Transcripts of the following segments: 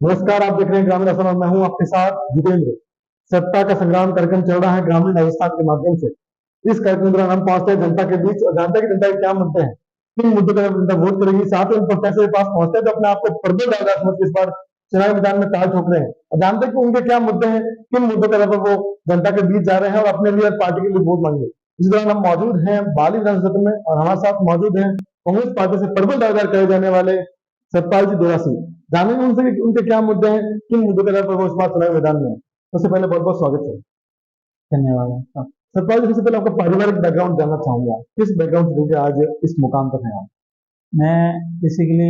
नमस्कार, आप देख रहे हैं ग्रामीण असम और मैं हूं आपके साथ जितेंद्र। सत्ता का संग्राम कार्यक्रम चल रहा है ग्रामीण राजस्थान के माध्यम से। इस कार्यक्रम के दौरान हम पहुंचते हैं जनता के बीच और जानते हैं कि जनता के क्या मुद्दे हैं, किन मुद्दों पर जनता वोट करेगी। साथ ही उन प्रत्याशियों के पास पहुंचते हैं जो अपने आप को पर्दे डालकर समझ के इस बार चुनावी मैदान में ताल ठोक रहे हैं और जानते हैं कि उनके क्या मुद्दे हैं, किन मुद्दों पर वो जनता के बीच जा रहे हैं और अपने लिए और पार्टी के लिए वोट मांगे। इस दौरान हम मौजूद हैं बाली विधानसभा क्षेत्र में और हमारे साथ मौजूद हैं कांग्रेस पार्टी से पर्दे डालकर कहे जाने वाले सतपाल जी दोरासी। जानेंगे उनसे कि उनके क्या मुद्दे हैं, किन मुद्दों के आधार पर वो इस बार चुनावी मैदान में है। सबसे पहले बहुत बहुत स्वागत है। धन्यवाद आपका। सतपाल जी, सबसे पहले आपका पारिवारिक बैकग्राउंड जानना चाहूंगा, किस बैकग्राउंड से लेकर आज इस मुकाम तक हैं आप। मैं बेसिकली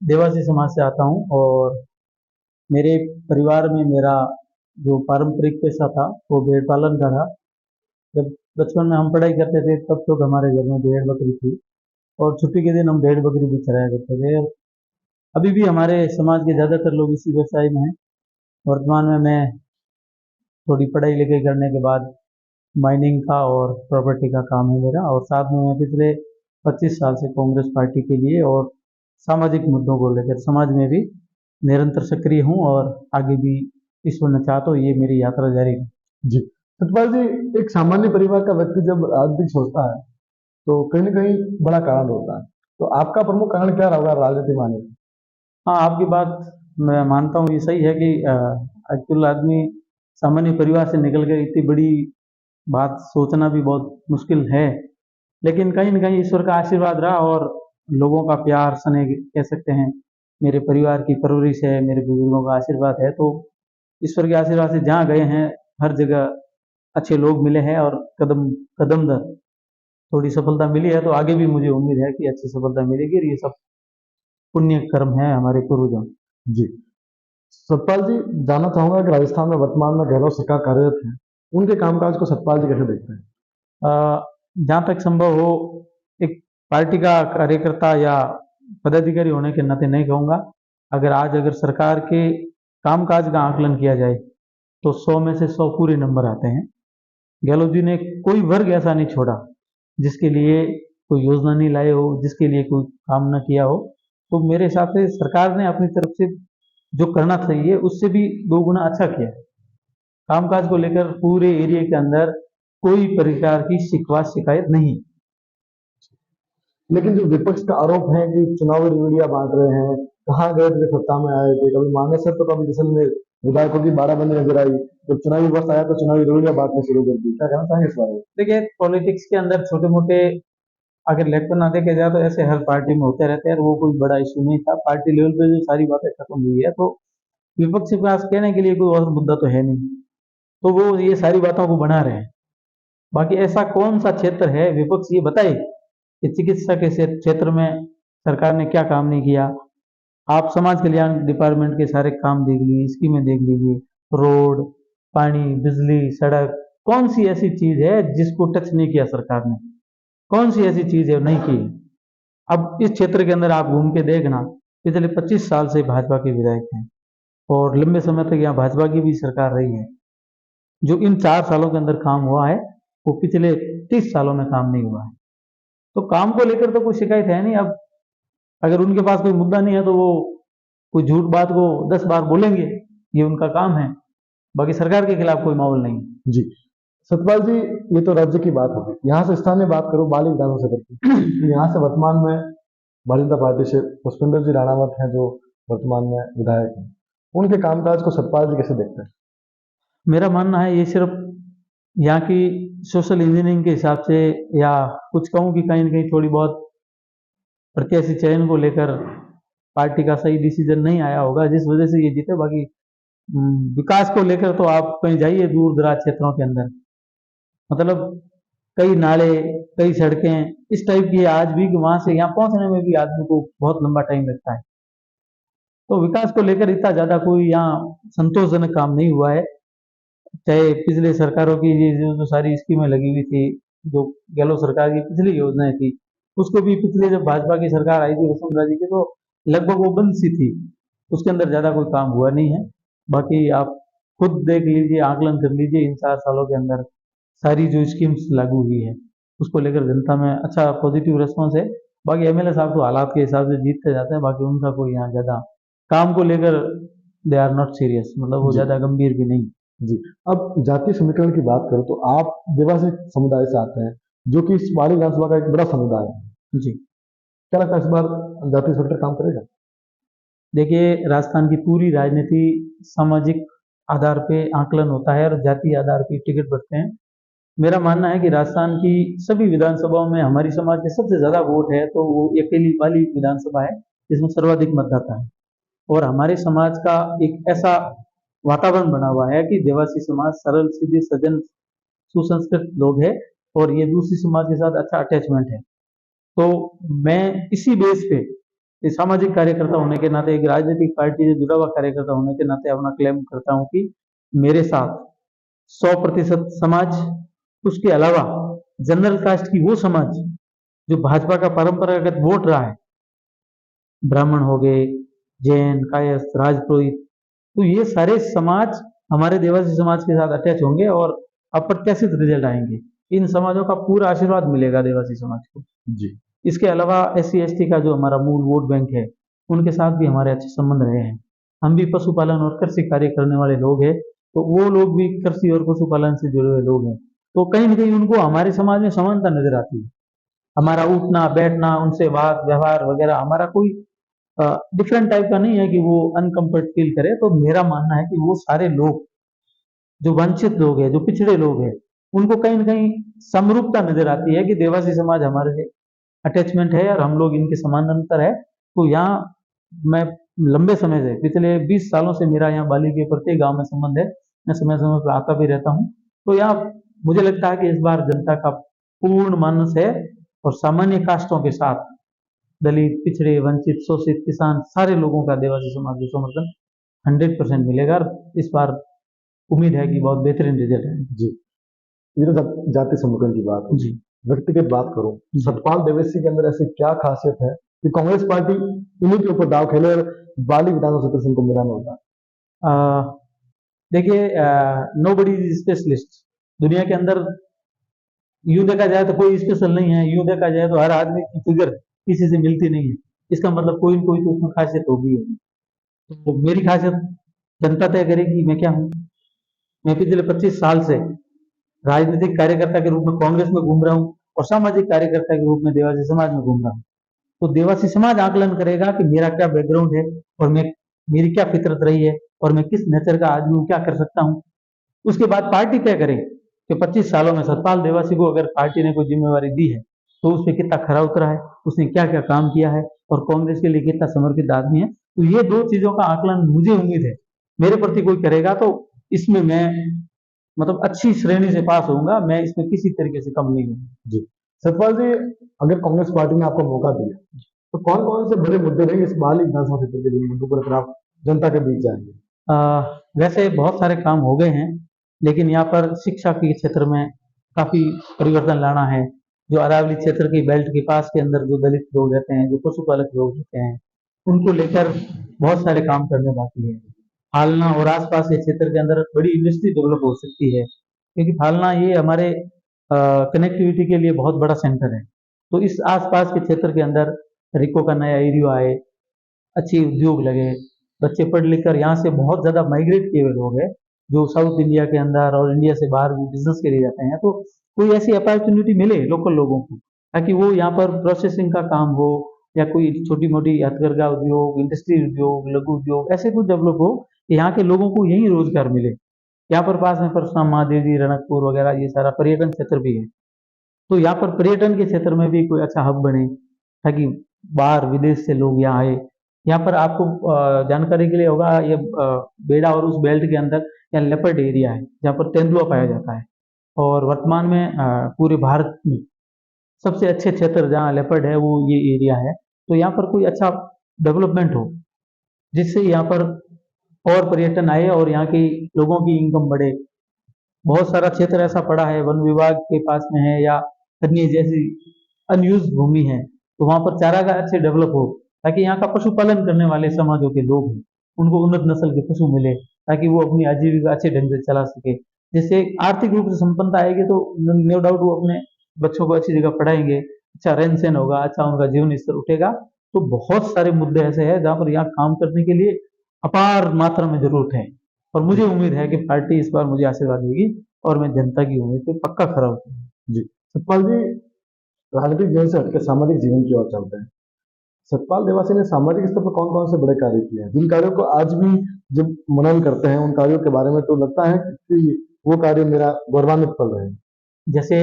देवासी समाज से आता हूँ और मेरे परिवार में मेरा जो पारंपरिक पेशा था वो भेड़ पालन का था। जब बचपन में हम पढ़ाई करते थे तब तो हमारे घर में भेड़ बकरी थी और छुट्टी के दिन हम भेड़ बकरी भी चराया करते थे। और अभी भी हमारे समाज के ज़्यादातर लोग इसी व्यवसाय में हैं। वर्तमान में मैं थोड़ी पढ़ाई लिखाई करने के बाद माइनिंग का और प्रॉपर्टी का काम है मेरा, और साथ में मैं पिछले 25 साल से कांग्रेस पार्टी के लिए और सामाजिक मुद्दों को लेकर समाज में भी निरंतर सक्रिय हूँ और आगे भी ईश्वर ने चाहा तो ये मेरी यात्रा जारी है। जी, सतपाल जी, एक सामान्य परिवार का व्यक्ति जब राजनीति सोचता है तो कहीं ना कहीं बड़ा कारण होता है, तो आपका प्रमुख कारण क्या रहा राजनीति में आने का। हाँ, आपकी बात मैं मानता हूँ, ये सही है कि आजकल आदमी सामान्य परिवार से निकल कर इतनी बड़ी बात सोचना भी बहुत मुश्किल है, लेकिन कहीं न कहीं ईश्वर का आशीर्वाद रहा और लोगों का प्यार स्नेह कह सकते हैं, मेरे परिवार की परवरिश है, मेरे बुजुर्गों का आशीर्वाद है, तो ईश्वर के आशीर्वाद से जहाँ गए हैं हर जगह अच्छे लोग मिले हैं और कदम कदम दर थोड़ी सफलता मिली है। तो आगे भी मुझे उम्मीद है कि अच्छी सफलता मिलेगी और ये सब पुण्य कर्म है हमारे पूर्वजों। जी, सतपाल जी, जानना चाहूंगा कि राजस्थान में वर्तमान में गहलोत सरकार कार्यरत है, उनके कामकाज को सतपाल जी कैसे देखते हैं। जहाँ तक संभव हो, एक पार्टी का कार्यकर्ता या पदाधिकारी होने के नाते नहीं कहूँगा, अगर सरकार के कामकाज का आकलन किया जाए तो 100 में से 100 पूरे नंबर आते हैं। गहलोत जी ने कोई वर्ग ऐसा नहीं छोड़ा जिसके लिए कोई योजना नहीं लाए हो, जिसके लिए कोई काम न किया हो। तो मेरे हिसाब से सरकार ने अपनी तरफ से जो करना चाहिए उससे भी 2 गुना अच्छा किया। कामकाज को लेकर पूरे एरिया के अंदर कोई प्रकार की शिकवा शिकायत नहीं। लेकिन जो विपक्ष का आरोप है कि चुनावी रिवड़ियां बांट रहे हैं, कहाँ गए थे सत्ता में आए थे, कभी मानस सर तो कभी जैसलमेर, विधायकों की बाराबंदी नजर आई, जब चुनावी वर्ष आया तो चुनावी रिवड़ियां बांटना शुरू कर दी। क्या कहना चाहेंगे इस बारे में। देखिए, पॉलिटिक्स के अंदर छोटे मोटे अगर लेकर ना देखे जाए तो ऐसे हर पार्टी में होते रहते हैं और वो कोई बड़ा इशू नहीं था। पार्टी लेवल पे जो सारी बातें खत्म हुई है तो विपक्ष के पास कहने के लिए कोई और मुद्दा तो है नहीं, तो वो ये सारी बातों को बना रहे हैं। बाकी ऐसा कौन सा क्षेत्र है, विपक्ष ये बताए कि चिकित्सा के क्षेत्र में सरकार ने क्या काम नहीं किया। आप समाज कल्याण डिपार्टमेंट के सारे काम देख लीजिए, स्कीमें देख लीजिए, रोड, पानी, बिजली, सड़क, कौन सी ऐसी चीज है जिसको टच नहीं किया सरकार ने, कौन सी ऐसी चीज है नहीं की। अब इस क्षेत्र के अंदर आप घूम के देखना, पिछले 25 साल से भाजपा के विधायक हैं और लंबे समय तक यहाँ भाजपा की भी सरकार रही है। जो इन 4 सालों के अंदर काम हुआ है वो पिछले 30 सालों में काम नहीं हुआ है। तो काम को लेकर तो कोई शिकायत है नहीं। अब अगर उनके पास कोई मुद्दा नहीं है तो वो कोई झूठ बात को 10 बार बोलेंगे, ये उनका काम है। बाकी सरकार के खिलाफ कोई माहौल नहीं। जी, सतपाल जी, ये तो राज्य की बात होगी, यहाँ से स्थानीय बात करूँ बाली विधानसभा क्षेत्र की। यहाँ से वर्तमान में भारतीय जनता पार्टी से पुष्पेंद्र जी राणावत हैं जो वर्तमान में विधायक हैं, उनके कामकाज को सतपाल जी कैसे देखते हैं। मेरा मानना है ये सिर्फ यहाँ की सोशल इंजीनियरिंग के हिसाब से, या कुछ कहूँ कि कहीं ना कहीं थोड़ी बहुत प्रत्याशी चयन को लेकर पार्टी का सही डिसीजन नहीं आया होगा जिस वजह से ये जीते। बाकी विकास को लेकर तो आप कहीं जाइए दूर दराज क्षेत्रों के अंदर, मतलब कई नाले, कई सड़कें इस टाइप की है आज भी कि वहां से यहाँ पहुंचने में भी आदमी को बहुत लंबा टाइम लगता है। तो विकास को लेकर इतना ज्यादा कोई यहाँ संतोषजनक काम नहीं हुआ है। चाहे पिछले सरकारों की ये जो सारी स्कीमें लगी हुई थी, जो गहलोत सरकार की पिछली योजनाएं थी, उसको भी पिछले जब भाजपा की सरकार आई थी वसुंधरा जी की, तो लगभग वो बंद सी थी, उसके अंदर ज्यादा कोई काम हुआ नहीं है। बाकी आप खुद देख लीजिए, आकलन कर लीजिए, इन 4 सालों के अंदर सारी जो स्कीम्स लागू हुई है उसको लेकर जनता में अच्छा पॉजिटिव रिस्पॉन्स है। बाकी एमएलए साहब तो हालात के हिसाब से जीतते जाते हैं, बाकी उनका कोई यहाँ ज्यादा काम को लेकर दे आर नॉट सीरियस, मतलब वो जी ज्यादा गंभीर भी नहीं। जी। अब जातीय समीकरण की बात करो तो आप देवासी समुदाय से आते हैं, जो कि इस वाली विधानसभा का एक बड़ा समुदाय है। जी, क्या लगता है इस बार जातीय समीकरण काम करेगा? देखिए राजस्थान की पूरी राजनीति सामाजिक आधार पे आकलन होता है और जातीय आधार पे टिकट बढ़ते हैं। मेरा मानना है कि राजस्थान की सभी विधानसभाओं में हमारी समाज के सबसे ज्यादा वोट है, तो वो अकेली वाली विधानसभा है जिसमें सर्वाधिक मतदाता है। और हमारे समाज का एक ऐसा वातावरण बना हुआ है कि देवासी समाज सरल सीधे सज्जन सुसंस्कृत लोग है, और ये दूसरी समाज के साथ अच्छा अटैचमेंट है। तो मैं इसी बेस पे एक सामाजिक कार्यकर्ता होने के नाते, एक राजनीतिक पार्टी से जुड़ा हुआ कार्यकर्ता होने के नाते अपना क्लेम करता हूँ कि मेरे साथ 100% समाज, उसके अलावा जनरल कास्ट की वो समाज जो भाजपा का परंपरागत वोट रहा है, ब्राह्मण हो गए, जैन, कायस्थ, राजपुरोहित, तो ये सारे समाज हमारे देवासी समाज के साथ अटैच होंगे और अप्रत्याशित रिजल्ट आएंगे। इन समाजों का पूरा आशीर्वाद मिलेगा देवासी समाज को। जी इसके अलावा SC ST का जो हमारा मूल वोट बैंक है, उनके साथ भी हमारे अच्छे संबंध रहे हैं। हम भी पशुपालन और कृषि कार्य करने वाले लोग हैं, तो वो लोग भी कृषि और पशुपालन से जुड़े हुए लोग हैं। तो कहीं ना कहीं उनको हमारे समाज में समानता नजर आती है। हमारा उठना बैठना, उनसे बात व्यवहार वगैरह हमारा कोई डिफरेंट टाइप का नहीं है कि वो अनकंफर्ट फील करे। तो मेरा मानना है कि वो सारे लोग जो वंचित लोग हैं, जो पिछड़े लोग हैं, उनको कहीं ना कहीं समरूपता नजर आती है कि देवासी समाज हमारे अटैचमेंट है और हम लोग इनके समानांतर है। तो यहाँ मैं लंबे समय से, पिछले 20 सालों से मेरा यहाँ बाली के प्रत्येक गांव में संबंध है। मैं समय समय पर आता भी रहता हूँ। तो यहाँ मुझे लगता है कि इस बार जनता का पूर्ण मानस है, और सामान्य कास्टों के साथ दलित, पिछड़े, वंचित, शोषित, किसान, सारे लोगों का देवासी समाज को समर्थन 100% मिलेगा। और इस बार उम्मीद है कि बहुत बेहतरीन रिजल्ट है। जी। ये तो जातीय समीकरण की बात हो। जी व्यक्तिगत बात करूं, जी। सतपाल देवेसी के अंदर ऐसी क्या खासियत है कि कांग्रेस पार्टी इन्हीं के ऊपर दाव खेले और बाली विधानसभा क्षेत्र से इनको मिलाना होता है? अ, देखिए, नो बडी इज स्पेशलिस्ट। दुनिया के अंदर यूं देखा जाए तो कोई स्पेशल नहीं है, यूं देखा जाए तो हर आदमी की फिगर किसी से मिलती नहीं है। इसका मतलब कोई न कोई तो उसमें खासियत होगी। तो मेरी खासियत जनता तय करेगी मैं क्या हूँ। मैं पिछले 25 साल से राजनीतिक कार्यकर्ता के रूप में कांग्रेस में घूम रहा हूँ और सामाजिक कार्यकर्ता के रूप में देवासी समाज में घूम रहा हूँ। तो देवासी समाज आकलन करेगा कि मेरा क्या बैकग्राउंड है, और मैं मेरी क्या फितरत रही है, और मैं किस नेचर का आदमी हूँ, क्या कर सकता हूँ। उसके बाद पार्टी तय करे कि 25 सालों में सतपाल देवासी को अगर पार्टी ने कोई जिम्मेवारी दी है तो उस पर कितना खरा उतरा है, उसने क्या क्या काम किया है, और कांग्रेस के लिए कितना समर्पित आदमी है। तो ये दो चीजों का आकलन मुझे उम्मीद है मेरे प्रति कोई करेगा तो इसमें मैं मतलब अच्छी श्रेणी से पास होऊंगा। मैं इसमें किसी तरीके से कम नहीं हूँ। जी। सतपाल जी, अगर कांग्रेस पार्टी ने आपको मौका दिया तो कौन कौन से बड़े मुद्दे रहेंगे इस बाली विधानसभा क्षेत्र के लिए, मुद्दों पर अगर आप जनता के बीच जाएंगे? वैसे बहुत सारे काम हो गए हैं, लेकिन यहाँ पर शिक्षा के क्षेत्र में काफी परिवर्तन लाना है। जो अरावली क्षेत्र की बेल्ट के पास के अंदर जो दलित लोग रहते हैं, जो पशुपालक लोग रहते हैं, उनको लेकर बहुत सारे काम करने बाकी है। फालना और आसपास के क्षेत्र के अंदर बड़ी इंडस्ट्री डेवलप हो सकती है, क्योंकि फालना ये हमारे कनेक्टिविटी के लिए बहुत बड़ा सेंटर है। तो इस आसपास के क्षेत्र के अंदर रिको का नया एरिया आए, अच्छे उद्योग लगे, बच्चे पढ़ लिख कर यहाँ से बहुत ज्यादा माइग्रेट किए हुए लोग हैं जो साउथ इंडिया के अंदर और इंडिया से बाहर भी बिजनेस के लिए जाते हैं। तो कोई ऐसी अपॉर्चुनिटी मिले लोकल लोगों को, ताकि वो यहाँ पर प्रोसेसिंग का काम हो, या कोई छोटी मोटी हथकरघा उद्योग, इंडस्ट्री उद्योग, लघु उद्योग ऐसे कुछ डेवलप हो कि यहाँ के लोगों को यही रोजगार मिले। यहाँ पर पास में परशुराम महादेव जी, रणकपुर वगैरह ये सारा पर्यटन क्षेत्र भी है। तो यहाँ पर पर्यटन के क्षेत्र में भी कोई अच्छा हब बने, ताकि बाहर विदेश से लोग यहाँ आए। यहाँ पर आपको जानकारी के लिए होगा, ये बेड़ा और उस बेल्ट के अंदर यहाँ लेपर्ड एरिया है जहाँ पर तेंदुआ पाया जाता है। और वर्तमान में पूरे भारत में सबसे अच्छे क्षेत्र जहाँ लेपर्ड है वो ये एरिया है। तो यहाँ पर कोई अच्छा डेवलपमेंट हो जिससे यहाँ पर और पर्यटन आए और यहाँ के लोगों की इनकम बढ़े। बहुत सारा क्षेत्र ऐसा पड़ा है, वन विभाग के पास में है या अन्य जैसी अनयूज भूमि है, तो वहां पर चारागाह अच्छे डेवलप हो, ताकि यहाँ का पशुपालन करने वाले समाजों के लोग हैं उनको उन्नत नस्ल के पशु मिले, ताकि वो अपनी आजीविका अच्छे ढंग से चला सके। जिससे आर्थिक रूप से संपन्नता आएगी तो नो डाउट वो अपने बच्चों को अच्छी जगह पढ़ाएंगे, अच्छा रहन सहन होगा, अच्छा उनका जीवन स्तर उठेगा। तो बहुत सारे मुद्दे ऐसे हैं जहाँ पर यहाँ काम करने के लिए अपार मात्रा में जरूरत है। और मुझे उम्मीद है कि पार्टी इस बार मुझे आशीर्वाद देगी और मैं जनता की उम्मीद पे पक्का खरा उतरूंगा। जी सतपाल जी, राजनीतिक जीवन से हटकर सामाजिक जीवन की ओर चलते हैं। सतपाल देवासी ने सामाजिक स्तर पर कौन कौन से बड़े कार्य किए हैं, जिन कार्यों को आज भी जब मनन करते हैं उन कार्यों के बारे में तो लगता है कि वो कार्य मेरा गौरवान्वित पल रहे हैं। जैसे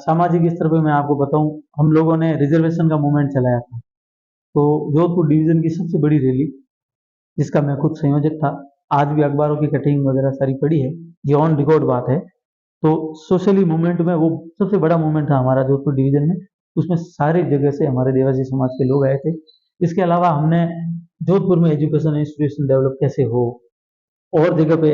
सामाजिक स्तर पे मैं आपको बताऊं, हम लोगों ने रिजर्वेशन का मूवमेंट चलाया था। तो जोधपुर डिवीजन की सबसे बड़ी रैली, जिसका मैं खुद संयोजक था, आज भी अखबारों की कटिंग वगैरह सारी पड़ी है, ये ऑन रिकॉर्ड बात है। तो सोशली मूवमेंट में वो सबसे बड़ा मूवमेंट था हमारा जोधपुर डिवीजन में। उसमें सारी जगह से हमारे देवासी समाज के लोग आए थे। इसके अलावा हमने जोधपुर में एजुकेशन इंस्टीट्यूशन डेवलप कैसे हो, और जगह पे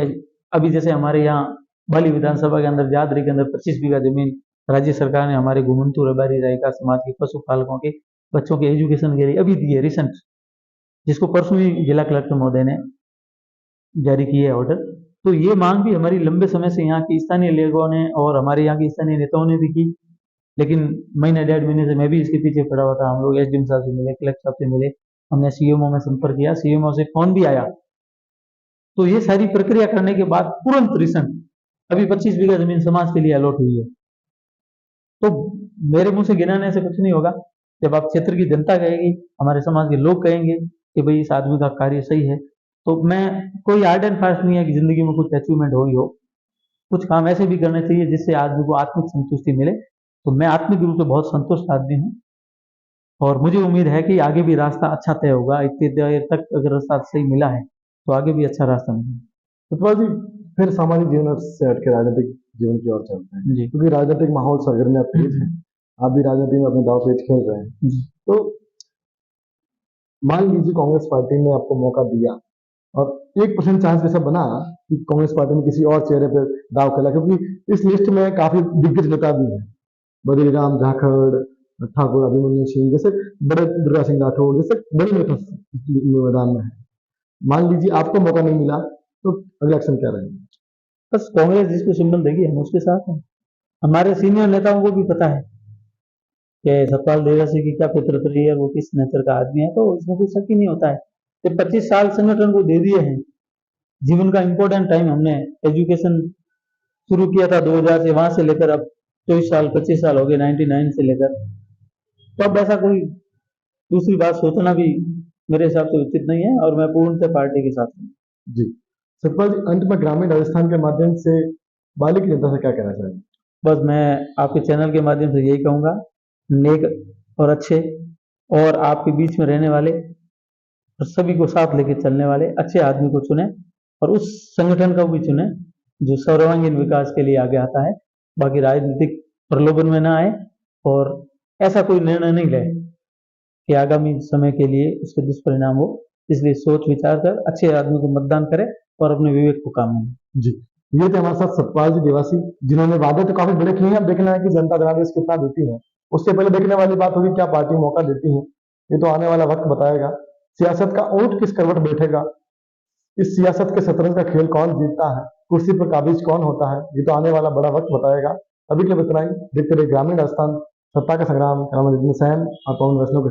अभी जैसे हमारे यहाँ बाली विधानसभा के अंदर जादरी के अंदर 25 बीघा जमीन राज्य सरकार ने हमारे घुमंतु रबारी रायका समाज के पशुपालकों के बच्चों के एजुकेशन के लिए अभी दी है रिसेंट, जिसको परसों ही जिला कलेक्टर महोदय ने जारी किए है ऑर्डर। तो ये मांग भी हमारी लंबे समय से यहाँ की स्थानीय लोगों ने और हमारे यहाँ के स्थानीय नेताओं ने भी की, लेकिन महीने 1.5 महीने से मैं भी इसके पीछे पड़ा हुआ था। हम लोग एसडीएम साहब से मिले, कलेक्टर साहब से मिले, हमने सीएमओ में संपर्क किया, सीएमओ से फोन भी आया। तो ये सारी प्रक्रिया करने के बाद तुरंत रिसेंट अभी 25 बीघा जमीन समाज के लिए अलॉट हुई है। तो मेरे मुंह से गिनाने से कुछ नहीं होगा, जब आप क्षेत्र की जनता कहेगी, हमारे समाज के लोग कहेंगे कि भाई इस आदमी का कार्य सही है, तो मैं कोई हार्ड एंड फास्ट नहीं है कि जिंदगी में कुछ अचीवमेंट हो ही हो। कुछ काम ऐसे भी करने चाहिए जिससे आदमी को आत्मिक संतुष्टि मिले। तो मैं आत्मिक रूप से बहुत संतुष्ट आदमी हूँ और मुझे उम्मीद है कि आगे भी रास्ता अच्छा तय होगा। इतनी देर तक अगर रास्ता सही मिला है तो आगे भी अच्छा रास्ता मिलेगा। सतपाल जी, फिर सामाजिक जीवन से हटकर राजनीतिक जीवन की ओर चलते हैं, जी क्योंकि राजनीतिक माहौल सरगर्मियां तेज है, आप भी राजनीति में अपने दाव पेच खेल रहे हैं। जी तो मान लीजिए कांग्रेस पार्टी ने आपको मौका दिया और 1% चांस ऐसा बना कि कांग्रेस पार्टी ने किसी और चेहरे पर दाव खेला, क्योंकि इस लिस्ट में काफी दिग्गज नेता भी हैं, बद्रीराम जाखड़, ठाकुर अभिमन्यु सिंह जैसे, बड़े दुर्गा सिंह राठौर जैसे बड़े नेता मैदान में है। मान लीजिए आपको मौका नहीं मिला तो अगला एक्शन क्या रहेगा? बस कांग्रेस जिसको सिंबल देगी हम उसके साथ हैं। हमारे सीनियर नेताओं को भी पता है कि सतपाल देवासी की क्या फितरत रही है, वो किस नेचर का आदमी है, तो इसमें कोई शक ही नहीं होता है कि 25 साल संगठन को दे दिए हैं। जीवन का इंपॉर्टेंट टाइम हमने एजुकेशन शुरू किया था 2000 से, वहां से लेकर अब 24 साल 25 साल हो गए 99 से लेकर। तो अब ऐसा कोई दूसरी बात सोचना भी मेरे हिसाब से उचित नहीं है और मैं पूर्ण से पार्टी के साथ हूँ। जी सतपाल जी, अंत में ग्रामीण राजस्थान के माध्यम से बाली की जनता से क्या कहना चाहेंगे? बस मैं आपके चैनल के माध्यम से यही कहूंगा, नेक और अच्छे और आपके बीच में रहने वाले और सभी को साथ लेके चलने वाले अच्छे आदमी को चुने और उस संगठन को भी चुने जो सर्वांगीण विकास के लिए आगे आता है। बाकी राजनीतिक प्रलोभन में ना आए और ऐसा कोई निर्णय नहीं ले कि आगामी समय के लिए उसके दुष्परिणाम हो। इसलिए सोच विचार कर अच्छे आदमी को मतदान करें और अपने विवेक को काम में। जी, ये थे हमारे साथ सतपाल जी देवासी, जिन्होंने वादे तो काफी बड़े किए हैं। अब देखना है कि जनता जनादेश कितना देती है। उससे पहले देखने वाली बात होगी क्या पार्टी मौका देती है, ये तो आने वाला वक्त बताएगा। सियासत का ऊंट किस करवट बैठेगा, इस सियासत के शतरंज का खेल कौन जीतता है, कुर्सी पर काबिज कौन होता है, ये तो आने वाला बड़ा वक्त बताएगा। अभी के लिए इतना ही। देखते रहिए ग्रामीण राजस्थान, सत्ता का संग्राम। सैन और पवन वैष्णव के